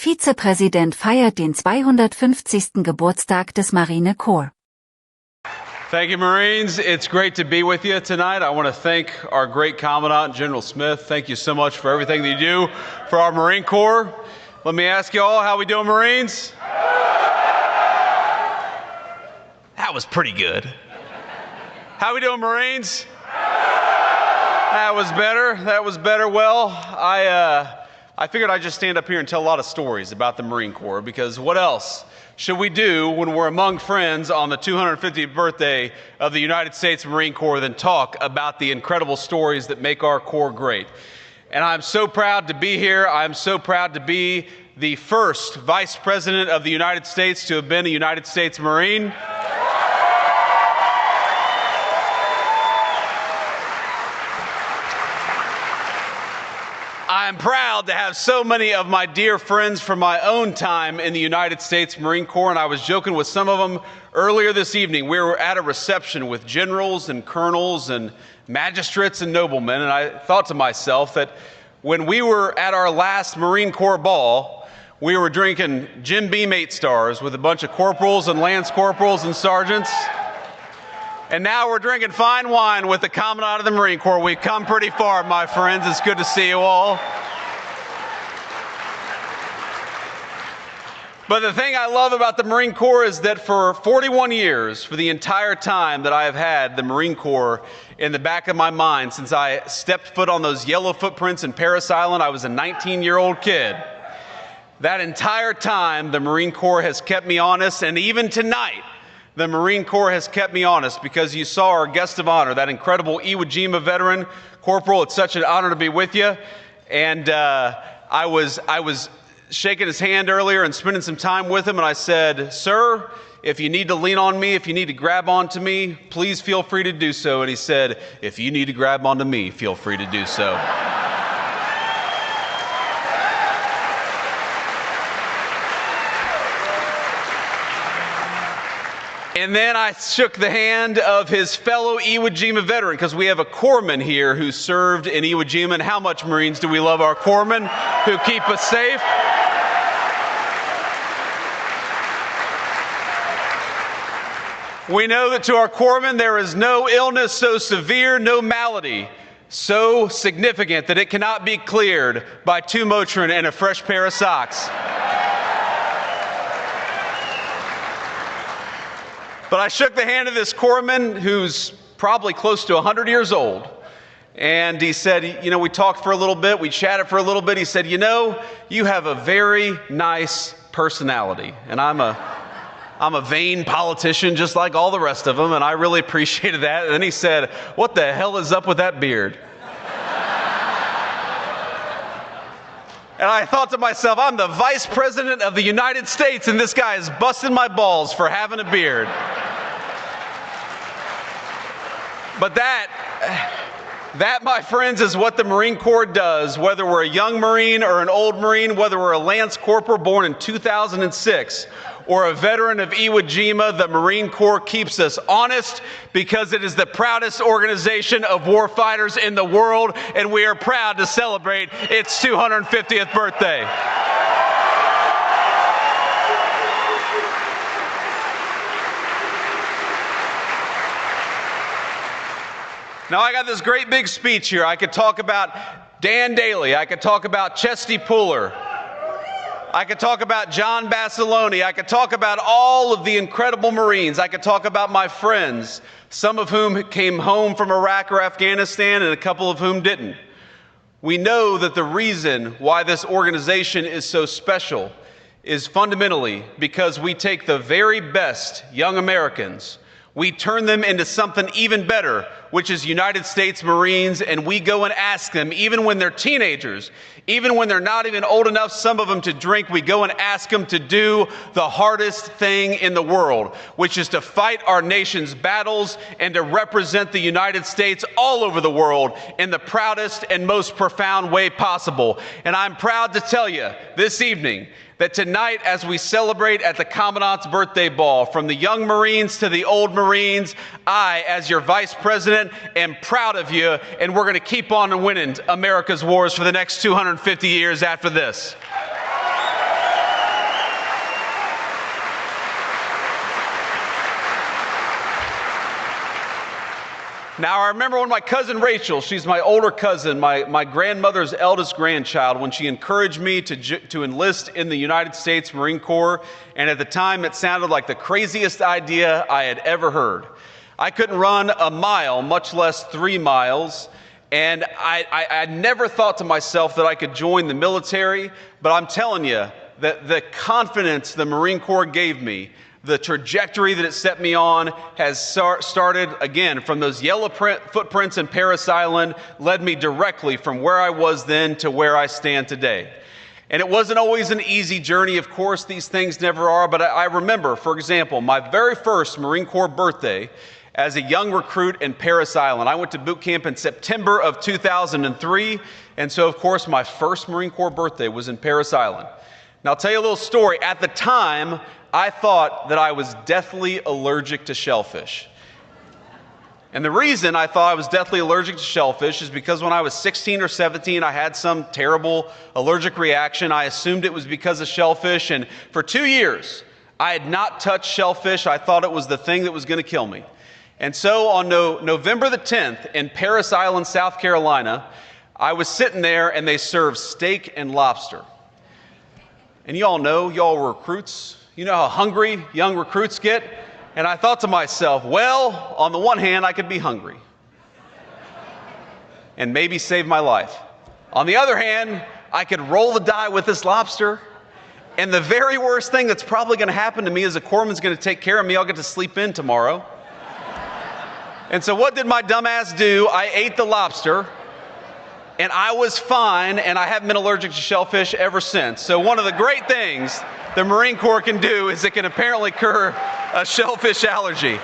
Vizepräsident feiert den 250. Geburtstag des Marinekorps. Thank you, Marines. It's great to be with you tonight. I want to thank our great Commandant, General Smith. Thank you so much for everything that you do for our Marine Corps. Let me ask you all, how we doing, Marines? That was pretty good. How we doing, Marines? That was better. That was better. Well, I figured I'd just stand up here and tell a lot of stories about the Marine Corps, because what else should we do when we're among friends on the 250th birthday of the United States Marine Corps than talk about the incredible stories that make our Corps great? And I'm so proud to be here. I'm so proud to be the first Vice President of the United States to have been a United States Marine. I'm proud to have so many of my dear friends from my own time in the United States Marine Corps, and I was joking with some of them earlier this evening. We were at a reception with generals and colonels and magistrates and noblemen, and I thought to myself that when we were at our last Marine Corps ball, we were drinking Jim Beam 8 stars with a bunch of corporals and lance corporals and sergeants. And now we're drinking fine wine with the Commandant of the Marine Corps. We've come pretty far, my friends. It's good to see you all. But the thing I love about the Marine Corps is that for 41 years, for the entire time that I have had the Marine Corps in the back of my mind, since I stepped foot on those yellow footprints in Parris Island, I was a 19-year-old kid. That entire time, the Marine Corps has kept me honest, and even tonight, the Marine Corps has kept me honest, because you saw our guest of honor, that incredible Jima veteran. Corporal, it's such an honor to be with you. And I was shaking his hand earlier and spending some time with him, and I said, "Sir, if you need to lean on me, if you need to grab onto me, please feel free to do so." And he said, "If you need to grab onto me, feel free to do so." And then I shook the hand of his fellow Iwo Jima veteran, because we have a corpsman here who served in Iwo Jima. And how much, Marines, do we love our corpsmen who keep us safe? We know that to our corpsmen there is no illness so severe, no malady so significant that it cannot be cleared by 2 Motrin and a fresh pair of socks. But I shook the hand of this corpsman who's probably close to 100 years old. And he said, you know, we talked for a little bit, we chatted for a little bit. He said, "You know, you have a very nice personality." And I'm a vain politician just like all the rest of them, and I really appreciated that. And then he said, "What the hell is up with that beard?" And I thought to myself, I'm the Vice President of the United States, and this guy is busting my balls for having a beard. But that, my friends, is what the Marine Corps does, whether we're a young Marine or an old Marine, whether we're a Lance Corporal born in 2006 or a veteran of Iwo Jima. The Marine Corps keeps us honest, because it is the proudest organization of warfighters in the world, and we are proud to celebrate its 250th birthday. Now, I got this great big speech here. I could talk about Dan Daly. I could talk about Chesty Puller. I could talk about John Basilone. I could talk about all of the incredible Marines. I could talk about my friends, some of whom came home from Iraq or Afghanistan and a couple of whom didn't. We know that the reason why this organization is so special is fundamentally because we take the very best young Americans, we turn them into something even better, which is United States Marines, and we go and ask them, even when they're teenagers, even when they're not even old enough, some of them, to drink, we go and ask them to do the hardest thing in the world, which is to fight our nation's battles and to represent the United States all over the world in the proudest and most profound way possible. And I'm proud to tell you this evening that tonight, as we celebrate at the Commandant's birthday ball, from the young Marines to the old Marines, I, as your Vice President, am proud of you, and we're going to keep on winning America's wars for the next 250 years after this. Now, I remember when my cousin Rachel, she's my older cousin, my grandmother's eldest grandchild, when she encouraged me to enlist in the United States Marine Corps, and at the time it sounded like the craziest idea I had ever heard. I couldn't run a mile, much less 3 miles, and I never thought to myself that I could join the military, but I'm telling you that the confidence the Marine Corps gave me, the trajectory that it set me on has started, again, from those yellow footprints in Parris Island, led me directly from where I was then to where I stand today. And it wasn't always an easy journey, of course, these things never are, but I remember, for example, my very first Marine Corps birthday as a young recruit in Parris Island. I went to boot camp in September of 2003, and so, of course, my first Marine Corps birthday was in Parris Island. Now, I'll tell you a little story. At the time, I thought that I was deathly allergic to shellfish. And the reason I thought I was deathly allergic to shellfish is because when I was 16 or 17, I had some terrible allergic reaction. I assumed it was because of shellfish, and for 2 years, I had not touched shellfish. I thought it was the thing that was going to kill me. And so on November the 10th in Parris Island, South Carolina, I was sitting there and they served steak and lobster. And y'all were recruits. You know how hungry young recruits get? And I thought to myself, well, on the one hand, I could be hungry and maybe save my life. On the other hand, I could roll the die with this lobster. And the very worst thing that's probably going to happen to me is a corpsman's going to take care of me. I'll get to sleep in tomorrow. And so what did my dumb ass do? I ate the lobster. And I was fine, and I haven't been allergic to shellfish ever since. So one of the great things the Marine Corps can do is it can apparently cure a shellfish allergy.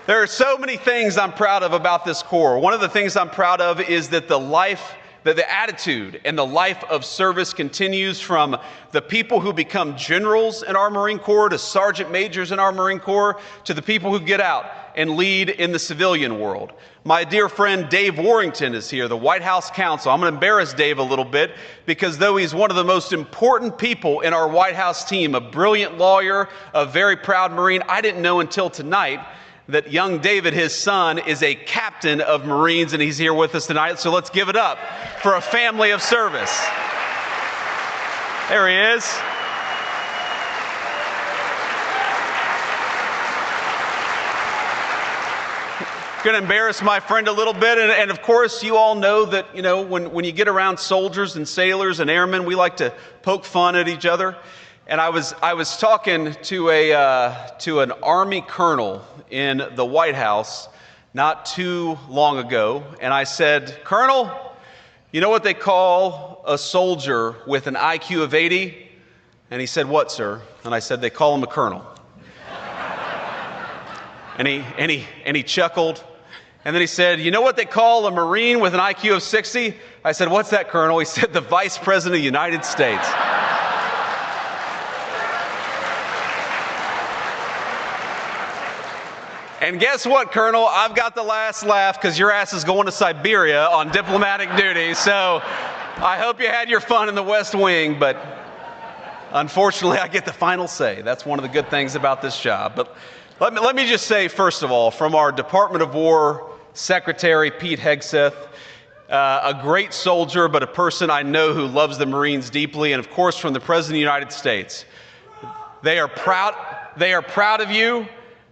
There are so many things I'm proud of about this Corps. One of the things I'm proud of is that the attitude and the life of service continues from the people who become generals in our Marine Corps to sergeant majors in our Marine Corps to the people who get out and lead in the civilian world. My dear friend Dave Warrington is here, the White House counsel. I'm going to embarrass Dave a little bit because though he's one of the most important people in our White House team, a brilliant lawyer, a very proud Marine, I didn't know until tonight that young David, his son, is a captain of Marines, and he's here with us tonight. So let's give it up for a family of service. There he is. Going to embarrass my friend a little bit, and of course, you all know that when you get around soldiers and sailors and airmen, we like to poke fun at each other. And I was talking to an Army colonel in the White House not too long ago, and I said, "Colonel, you know what they call a soldier with an IQ of 80?" And he said, "What, sir?" And I said, "They call him a colonel." and he chuckled. And then he said, "You know what they call a Marine with an IQ of 60? I said, "What's that, Colonel?" He said, "The Vice President of the United States." And guess what, Colonel? I've got the last laugh because your ass is going to Siberia on diplomatic duty. So I hope you had your fun in the West Wing, but unfortunately, I get the final say. That's one of the good things about this job. But let me just say, first of all, from our Department of War Secretary, Pete Hegseth, a great soldier, but a person I know who loves the Marines deeply, and of course, from the President of the United States. They are proud of you.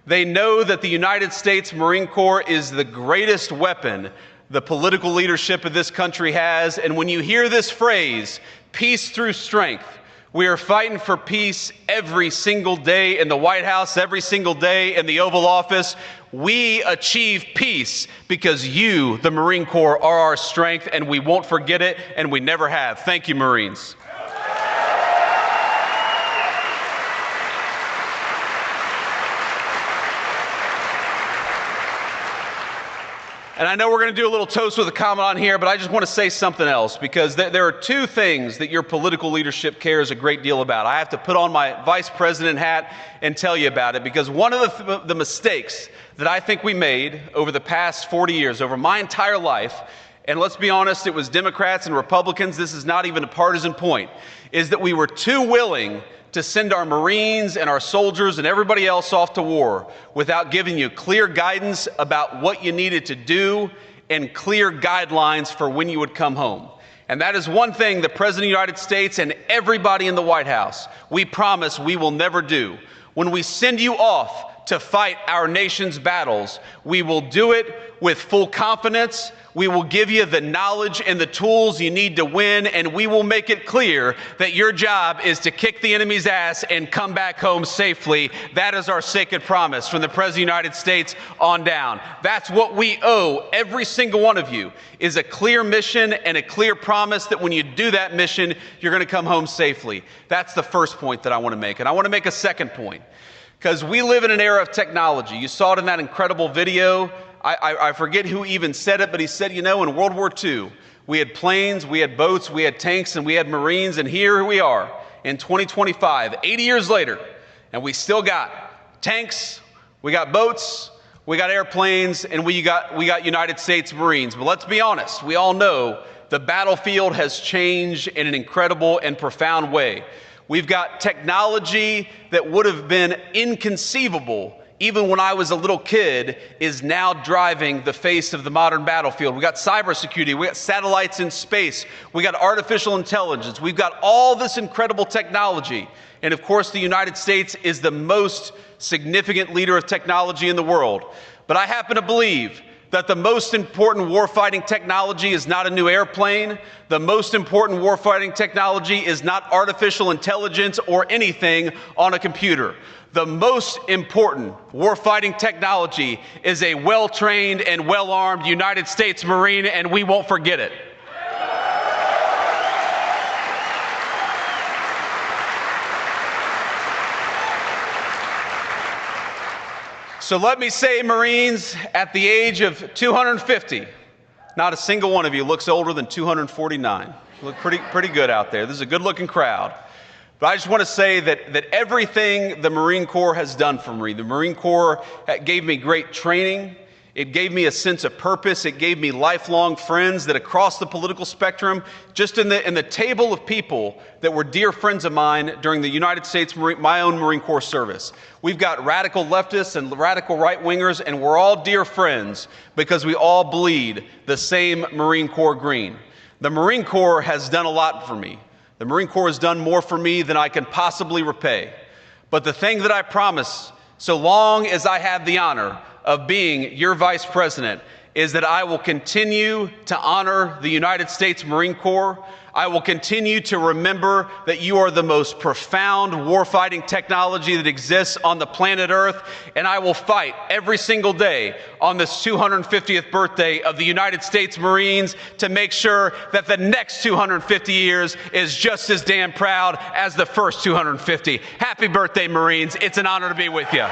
They know that the United States Marine Corps is the greatest weapon the political leadership of this country has. And when you hear this phrase, peace through strength, we are fighting for peace every single day in the White House, every single day in the Oval Office. We achieve peace because you, the Marine Corps, are our strength, and we won't forget it, and we never have. Thank you, Marines. And I know we're going to do a little toast with a comment on here, but I just want to say something else, because there are two things that your political leadership cares a great deal about. I have to put on my vice president hat and tell you about it, because one of the mistakes that I think we made over the past 40 years, over my entire life, and let's be honest, it was Democrats and Republicans, this is not even a partisan point, is that we were too willing to send our Marines and our soldiers and everybody else off to war without giving you clear guidance about what you needed to do and clear guidelines for when you would come home. And that is one thing the President of the United States and everybody in the White House, we promise we will never do. When we send you off to fight our nation's battles, we will do it with full confidence. We will give you the knowledge and the tools you need to win, and we will make it clear that your job is to kick the enemy's ass and come back home safely. That is our sacred promise from the President of the United States on down. That's what we owe every single one of you, is a clear mission and a clear promise that when you do that mission, you're going to come home safely. That's the first point that I want to make. And I want to make a second point, because we live in an era of technology. You saw it in that incredible video. I forget who even said it, but he said, you know, in World War II, we had planes, we had boats, we had tanks, and we had Marines, and here we are in 2025, 80 years later, and we still got tanks, we got boats, we got airplanes, and we got United States Marines. But let's be honest, we all know the battlefield has changed in an incredible and profound way. We've got technology that would have been inconceivable even when I was a little kid, is now driving the face of the modern battlefield. We got cybersecurity, we got satellites in space, we got artificial intelligence, we've got all this incredible technology. And of course, the United States is the most significant leader of technology in the world. But I happen to believe that the most important warfighting technology is not a new airplane. The most important warfighting technology is not artificial intelligence or anything on a computer. The most important warfighting technology is a well-trained and well-armed United States Marine, and we won't forget it. So let me say, Marines, at the age of 250, not a single one of you looks older than 249. You look pretty good out there. This is a good-looking crowd. But I just want to say that everything the Marine Corps has done for me, the Marine Corps gave me great training. It gave me a sense of purpose. It gave me lifelong friends that across the political spectrum, just in the table of people that were dear friends of mine during the United States, my own Marine Corps service. We've got radical leftists and radical right-wingers, and we're all dear friends because we all bleed the same Marine Corps green. The Marine Corps has done a lot for me. The Marine Corps has done more for me than I can possibly repay. But the thing that I promise, so long as I have the honor of being your vice president, is that I will continue to honor the United States Marine Corps. I will continue to remember that you are the most profound warfighting technology that exists on the planet Earth, and I will fight every single day on this 250th birthday of the United States Marines to make sure that the next 250 years is just as damn proud as the first 250. Happy birthday, Marines. It's an honor to be with you.